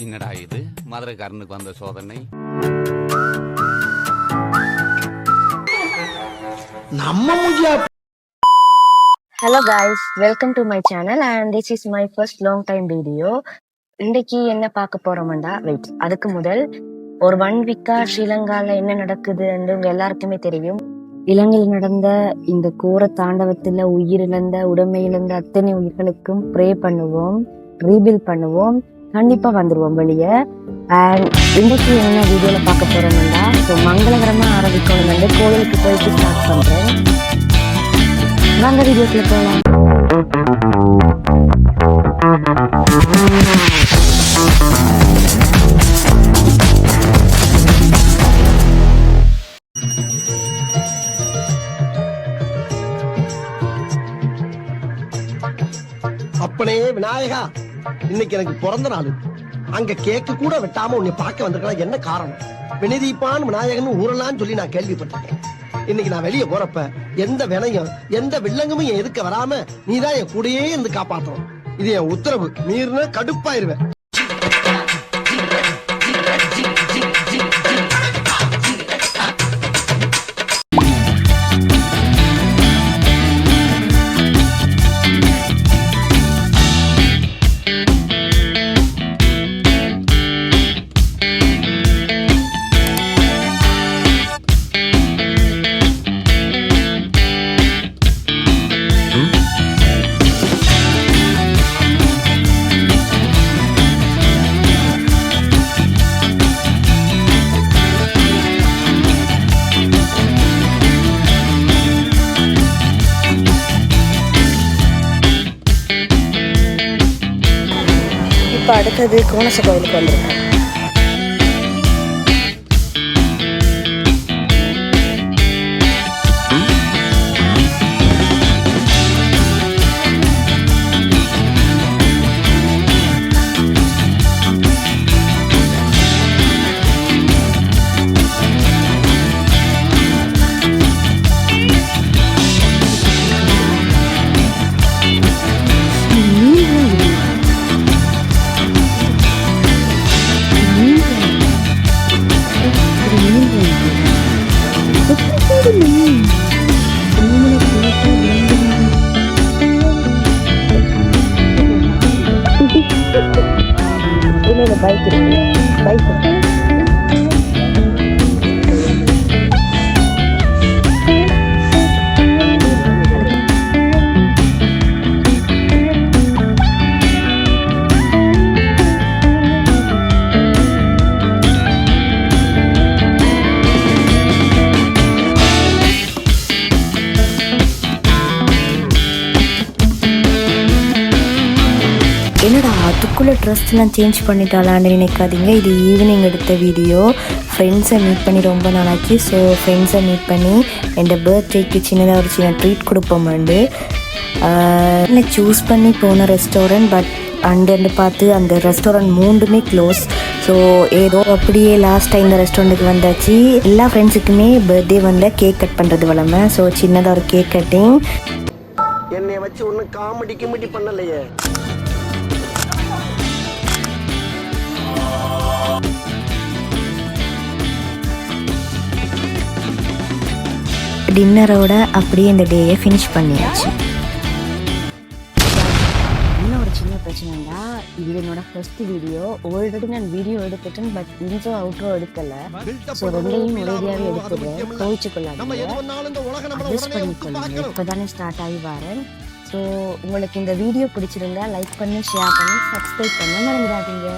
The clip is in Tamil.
என்னடா இது மதுரைக்காரனுக்கு வந்த சோதனை? Hello guys, welcome to my channel and this is my first long time video. இன்னைக்கு என்ன பார்க்க போறோம்டா, வெயிட், அதுக்கு முதல் ஒரு 1 வீக்கா ஸ்ரீலங்கால என்ன நடக்குதுன்னு உங்க எல்லாருக்குமே தெரியும். இலங்கையில் நடந்த இந்த கோர தாண்டவத்துல உயிரிழந்த உடைமையிழந்த அத்தனை உயிர்களுக்கும் ப்ரே பண்ணுவோம், ரீபில் பண்ணுவோம், கண்டிப்பா வந்துருவோம் வெளியே. அண்ட் இன்னைக்கு என்ன வீடியோல பார்க்க போறோம்டா, ஸோ மங்களகரமா ஆரம்பிக்கணும், கோயிலுக்கு போயிட்டு ஸ்டார்ட் பண்றேன். வாங்க வீடியோக்குள்ள போகலாம். அப்பனே விநாயகா, இன்னைக்கு எனக்கு பிறந்த நாள். அங்க கேக்கு கூட வெட்டாம உன்னை பார்க்க வந்திருக்கலாம், என்ன காரணம்? வினதீப்பான் விநாயகன் ஊரெல்லாம் சொல்லி நான் கேள்விப்பட்டிருக்கேன். இன்னைக்கு நான் வெளியே போறப்ப எந்த வினையும் எந்த வில்லங்கமும் என் எதுக்க வராம நீதான் என் கூடயே இருந்து காப்பாற்றணும். இது என் உத்தரவு, மீறின கடுப்பாயிருவேன். இப்போ அடுத்தது கோணச கோயிலுக்கு வந்திருக்கேன். பைக் இருக்கு, பைக் இருக்கு. என்னடா அதுக்குள்ளே ட்ரெஸ்லாம் சேஞ்ச் பண்ணிட்டாலான்னு நினைக்காதீங்க. இது ஈவினிங் எடுத்த வீடியோ. ஃப்ரெண்ட்ஸை மீட் பண்ணி ரொம்ப நாளாச்சு. ஸோ ஃப்ரெண்ட்ஸை மீட் பண்ணி என் பர்த்டேக்கு சின்னதாக ஒரு சின்ன ட்ரீட் கொடுப்போமாண்டு என்ன சூஸ் பண்ணி போன ரெஸ்டாரண்ட். பட் அங்கேருந்து பார்த்து அந்த ரெஸ்டாரண்ட் 3மே க்ளோஸ். ஸோ ஏதோ அப்படியே லாஸ்ட்டாக இந்த ரெஸ்டாரண்ட்டுக்கு வந்தாச்சு. எல்லா ஃப்ரெண்ட்ஸுக்குமே பர்த்டே வந்தால் கேக் கட் பண்ணுறது வளமை. ஸோ சின்னதாக ஒரு கேக் கட்டிங். என்னை வச்சு ஒன்றும் காமெடி கிமெடி பண்ணலையே. டின்னரோட அப்படியே இந்த டேயை ஃபினிஷ் பண்ணியாச்சு. இன்னும் ஒரு சின்ன பிரச்சனைடா, இது என்னோட ஃபர்ஸ்ட் வீடியோ. ஆல்ரெடி நான் வீடியோ எடுத்துட்டேன், பட் இன்ட்ரோ அவுட்ரோ எடுக்கல. ஸோ ரெண்டையும் ஒரேடியாகவே எடுத்துடுறேன். கோவிச்சுக்கொள்ளாதீங்க, அட்ஜஸ்ட் பண்ணிக்கொள்ளுங்க. இப்போ தானே ஸ்டார்ட் ஆகி வரேன். ஸோ உங்களுக்கு இந்த வீடியோ பிடிச்சிருந்தா லைக் பண்ணி, ஷேர் பண்ணி, சப்ஸ்கிரைப் பண்ண மறந்துடாதீங்க.